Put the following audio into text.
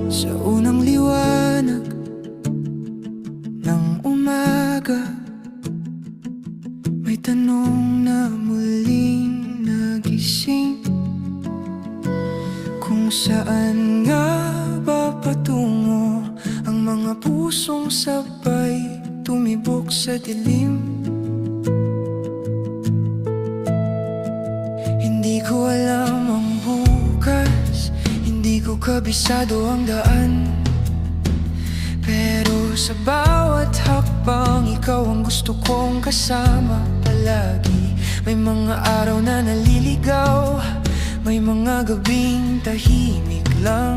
Sa unang liwanag ng umaga, may tanong na muling nagising. Kung saan nga ba patungo ang mga pusong sabay tumibok sa dilim? Hindi ko alam ang bukas, hindi ko kabisado ang daan, pero sa bawat hakbang ikaw ang gusto kong kasama palagi. May mga araw na naliligaw, may mga gabing tahimik lang.